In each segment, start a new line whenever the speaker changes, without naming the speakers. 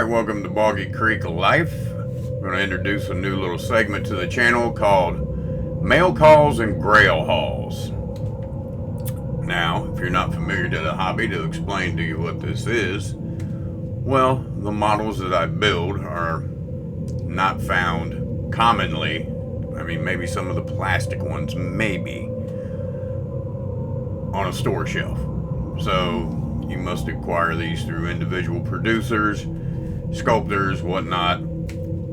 Alright, welcome to Boggy Creek Life. I'm going to introduce a new little segment to the channel called Mail Calls and Grail Hauls. Now, if you're not familiar to the hobby, to explain to you what this is, well, the models that I build are not found commonly. I mean, maybe some of the plastic ones, maybe, on a store shelf. So you must acquire these through individual producers, sculptors, whatnot,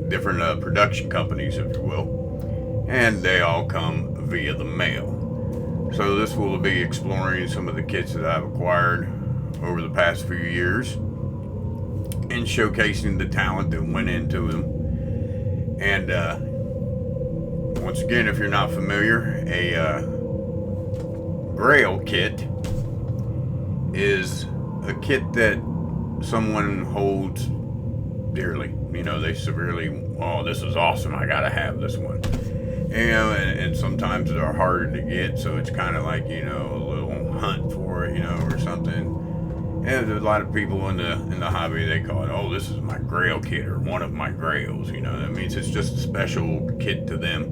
different production companies, if you will, and they all come via the mail. So this will be exploring some of the kits that I've acquired over the past few years and showcasing the talent that went into them. And once again, if you're not familiar, a Grail kit is a kit that someone holds dearly. You know, they severely, oh, this is awesome, I gotta have this one. You know, and sometimes they're harder to get, so it's kind of like, you know, a little hunt for it, you know, or something. And there's a lot of people in the hobby, they call it, oh, this is my Grail kit, or one of my Grails, you know. That means it's just a special kit to them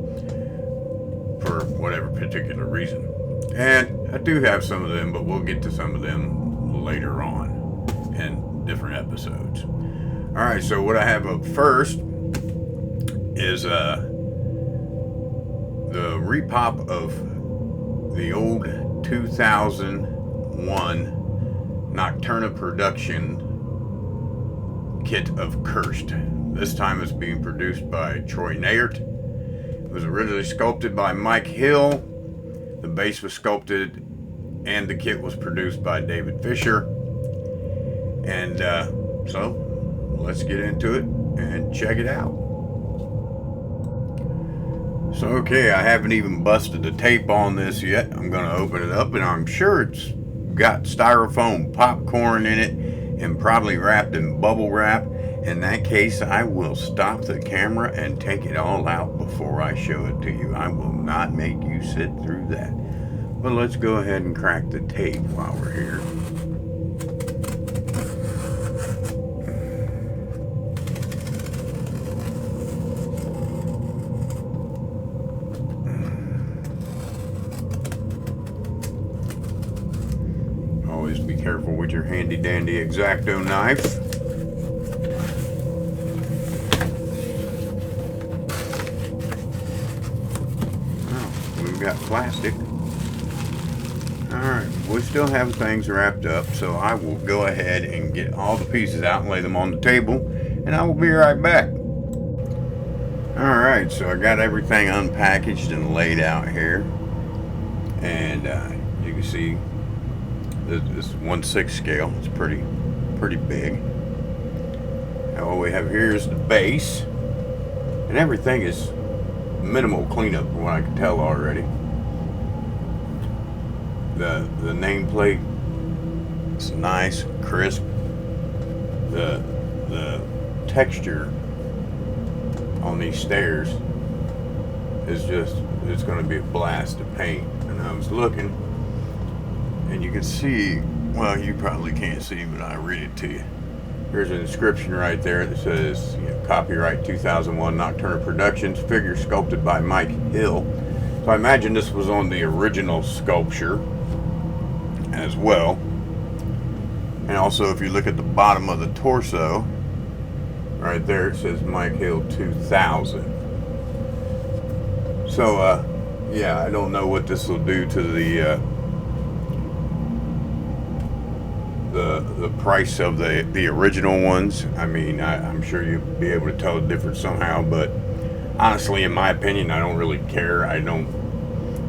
for whatever particular reason. And I do have some of them, but we'll get to some of them later on in different episodes. Alright, so what I have up first is the repop of the old 2001 Nocturna production kit of Cursed. This time it's being produced by Troy Nayert. It was originally sculpted by Mike Hill. The base was sculpted and the kit was produced by David Fisher. And so let's get into it and check it out. So okay, I haven't even busted the tape on this yet. I'm going to open it up and I'm sure it's got styrofoam popcorn in it and probably wrapped in bubble wrap. In that case, I will stop the camera and take it all out before I show it to you. I will not make you sit through that. But let's go ahead and crack the tape while we're here. Always be careful with your handy dandy X-Acto knife. Oh, we've got plastic. Alright, we still have things wrapped up, so I will go ahead and get all the pieces out and lay them on the table, and I will be right back. Alright, so I got everything unpackaged and laid out here, and you can see this 1/6 scale. It's pretty big. Now what we have here is the base, and everything is minimal cleanup from what I can tell already. The nameplate is nice, crisp. The texture on these stairs is just, it's going to be a blast to paint. And I was looking, and you can see, well, you probably can't see, but I read it to you. There's an inscription right there that says, you know, copyright 2001 Nocturna Productions, figure sculpted by Mike Hill. So I imagine this was on the original sculpture as well. And also, if you look at the bottom of the torso, right there, it says Mike Hill 2000. So, yeah, I don't know what this will do to the price of the original ones. I mean, I'm sure you'll be able to tell the difference somehow, but honestly, in my opinion, I don't really care. I don't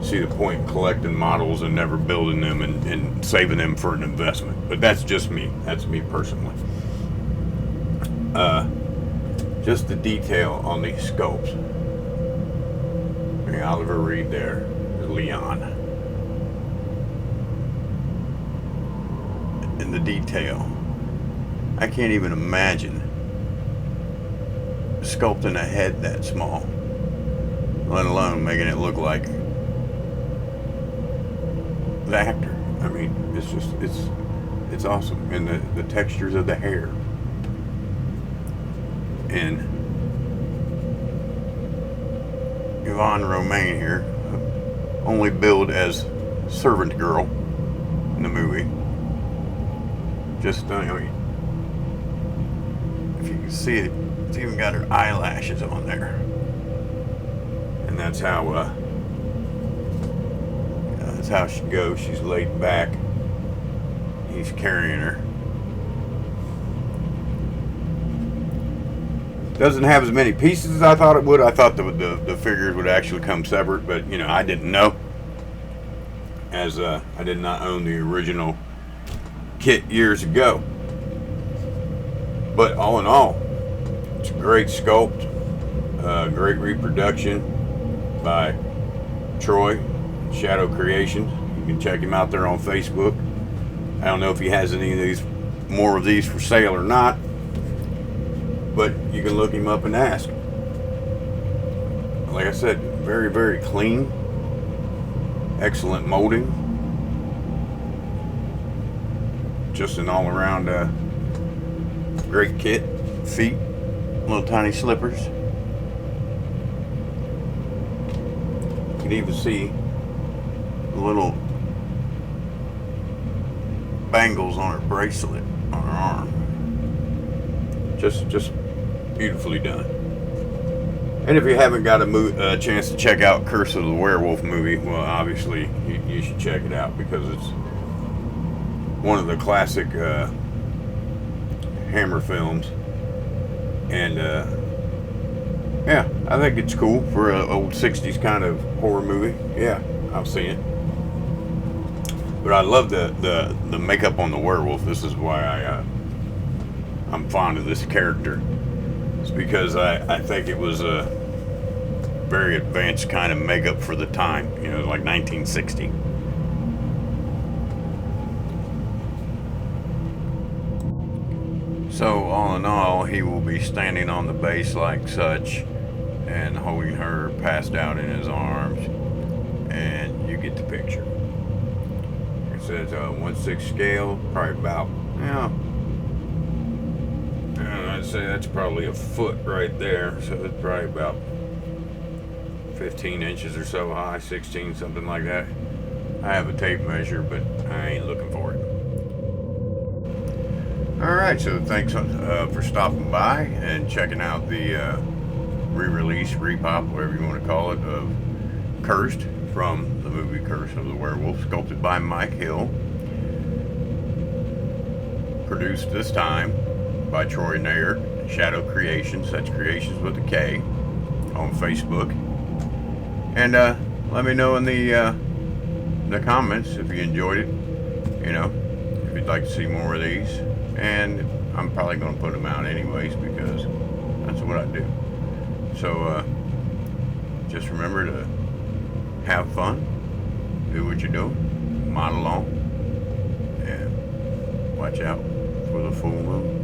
see the point in collecting models and never building them and saving them for an investment. But that's just me. That's me personally. Just the detail on these sculpts. Okay, Oliver Reed there, Leon. And the detail. I can't even imagine sculpting a head that small, let alone making it look like the actor. I mean, it's just, it's awesome. And the textures of the hair. and Yvonne Romaine here, only billed as servant girl in the movie. Just, I mean, if you can see it, it's even got her eyelashes on there. And that's how she goes. She's laid back. He's carrying her. Doesn't have as many pieces as I thought it would. I thought the figures would actually come separate, but you know, I didn't know, as I did not own the original kit years ago. But all in all, it's a great sculpt, great reproduction by Troy Shadow Creations. You can check him out there on Facebook. I don't know if he has any of these, more of these for sale or not, but you can look him up and ask. Like I said, very, very clean, excellent molding, just an all-around great kit. Feet, little tiny slippers. You can even see the little bangles on her bracelet on her arm. Just beautifully done. And if you haven't got a chance to check out Curse of the Werewolf movie, well, obviously you should check it out, because it's one of the classic Hammer films. And yeah, I think it's cool for an old 60s kind of horror movie. Yeah, I've seen it. But I love the makeup on the werewolf. This is why I'm fond of this character. It's because I think it was a very advanced kind of makeup for the time. You know, like 1960. So all in all, he will be standing on the base like such and holding her passed out in his arms, and you get the picture. It says 1/6 scale, probably about, I'd say that's probably a foot right there, so it's probably about 15 inches or so high, 16, something like that. I have a tape measure, but I ain't looking for it. Alright, so thanks for stopping by and checking out the re-release, repop, whatever you want to call it, of Cursed, from the movie Curse of the Werewolf, sculpted by Mike Hill. Produced this time by Troy Nair, Shadow Creations, that's Creations with a K, on Facebook. And let me know in the comments if you enjoyed it, you know, if you'd like to see more of these. And I'm probably going to put them out anyways, because that's what I do. So just remember to have fun, do what you're doing, mod along, and watch out for the full moon.